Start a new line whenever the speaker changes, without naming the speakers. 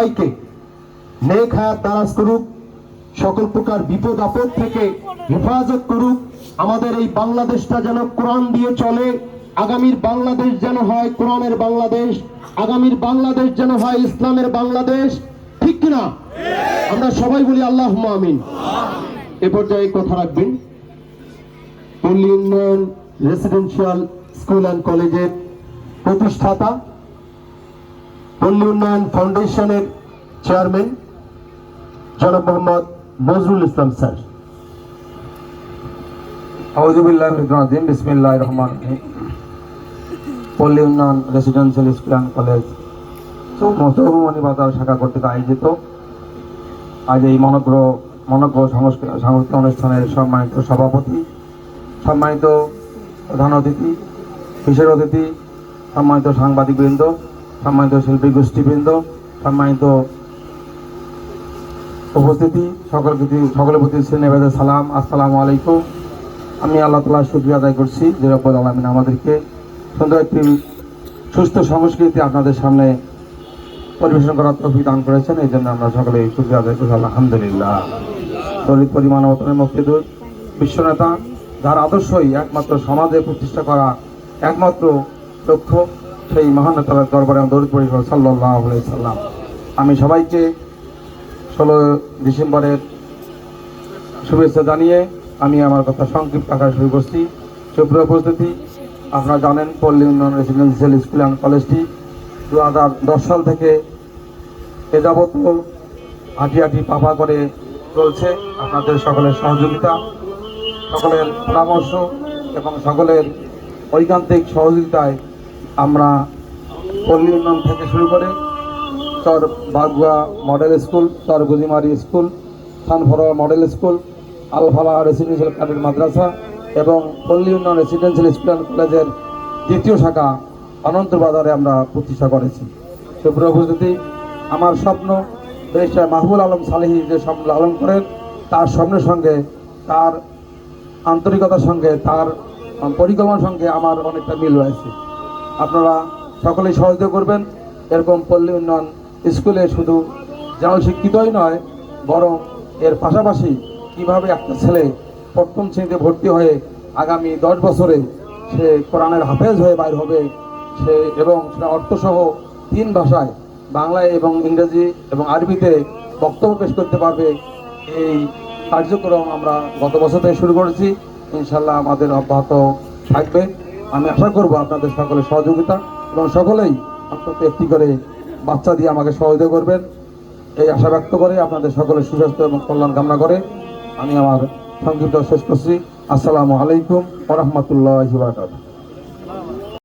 সবাইকে নেক হায়াত দারাজ করুক, সকল প্রকার বিপদ আপদ থেকে হেফাজত করুক। আমাদের এই বাংলাদেশটা যেন কোরআন দিয়ে চলে, আগামীর বাংলাদেশ যেন হয় কোরআনের বাংলাদেশ, আগামীর বাংলাদেশ যেন হয় ইসলামের বাংলাদেশ। ঠিক কিনা? আমরা সবাই বলি আল্লাহুম্মা আমিন। এ পর্যায়ে কথা রাখবেন পল্লী উন্নয়ন রেসিডেন্সিয়াল স্কুল অ্যান্ড কলেজের প্রতিষ্ঠাতা, পল্লী উন্নয়ন ফাউন্ডেশনের চেয়ারম্যান জনাব মোহাম্মদ নজরুল ইসলাম স্যার।
আউযু বিল্লাহি মিনাশ শাইতানির রাজিম। বিসমিল্লাহির রহমানির রহিম। পল্লী উন্নয়ন residential school and college Chaumoni বাজার শাখা কর্তৃক আয়োজিত আজ এই মনজ্ঞ সাংস্কৃতিক অনুষ্ঠানের সম্মানিত সভাপতি, সম্মানিত প্রধান অতিথি, বিশেষ অতিথি, সম্মানিত সাংবাদিকবৃন্দ, সম্মানিত শিল্পী গোষ্ঠীবৃন্দ, সম্মানিত উপস্থিতি, সকলের প্রতি শ্রেণীভেদে সালাম, আসসালামু আলাইকুম। আমি আল্লাহ তাআলার শুকরিয়া আদায় করছি যে রব্বুল আলামিন আমাদেরকে সুন্দর একটি সুস্থ সংস্কৃতি আপনাদের সামনে পরিবেশন করার তৌফিক দান করেছেন। এই জন্য আমরা সকলে শুকরিয়া আদায় করছি, আলহামদুলিল্লাহ। দলিত পরিমাণবতনের মুক্তিদূত বিশ্বনেতা, যার আদর্শই একমাত্র সমাজে প্রতিষ্ঠা করা একমাত্র লক্ষ্য, সেই মহান নেতার দরবারে দরুদ পড়ি সাল্লাল্লাহু আলাইহি সাল্লাম। আমি সবাইকে 16 ডিসেম্বরের শুভেচ্ছা জানিয়ে আমি আমার কথা সংক্ষিপ্ত আকারে শুরু করছি। সুপ্রিয় উপস্থিতি, আপনারা জানেন পল্লী উন্নয়ন রেসিডেন্সিয়াল স্কুল অ্যান্ড কলেজটি 2010 সাল থেকে এ যাবৎ হাঁটি পাপা করে চলছে। আপনাদের সকলের সহযোগিতা, সকলের পরামর্শ এবং সকলের ঐকান্তিক সহযোগিতায় আমরা পল্লী উন্নয়ন থেকে শুরু করে চর বাগুয়া মডেল স্কুল, চর গুজিমারি স্কুল, সানফরোয়া মডেল স্কুল, আল ফালাহ রেসিডেন্সিয়াল ক্যাডেট মাদ্রাসা এবং পল্লী উন্নয়ন রেসিডেন্সিয়াল স্কুল অ্যান্ড কলেজের দ্বিতীয় শাখা অনন্তবাজারে আমরা প্রতিষ্ঠা করেছি। সুপ্রিয় উপস্থিতি, আমার স্বপ্ন ব্যারিস্টার মাহবুবুল আলম সালেহী যে স্বপ্ন লালন করেন, তার স্বপ্নের সঙ্গে, তার আন্তরিকতার সঙ্গে, তার পরিকল্পনার সঙ্গে আমার অনেকটা মিল রয়েছে। আপনারা সকলেই সহযোগিতা করবেন। এরকম পল্লী উন্নয়ন স্কুলে শুধু যেন শিক্ষিতই নয়, বরং এর পাশাপাশি কিভাবে একটা ছেলে প্রথম শ্রেণীতে ভর্তি হয়ে আগামী 10 বছরে সে কোরআনের হাফেজ হয়ে বাইর হবে, সে এবং সেটা অর্থসহ 3 ভাষায়, বাংলায় এবং ইংরেজি এবং আরবিতে বক্তব্য পেশ করতে পারবে। এই কার্যক্রম আমরা গত বছর থেকে শুরু করেছি, ইনশাল্লাহ আমাদের অব্যাহত থাকবে। আমি আশা করব আপনাদের সকলের সহযোগিতা এবং সকলেই অন্তত একটি করে বাচ্চা দিয়ে আমাকে সহযোগিতা করবেন, এই আশা ব্যক্ত করে আপনাদের সকলের সুস্বাস্থ্য এবং কল্যাণ কামনা করে আমি আমার সংক্ষিপ্ত শেষ করছি। আসসালামু আলাইকুম ওয়া রাহমাতুল্লাহি ওয়া বারাকাতুহু।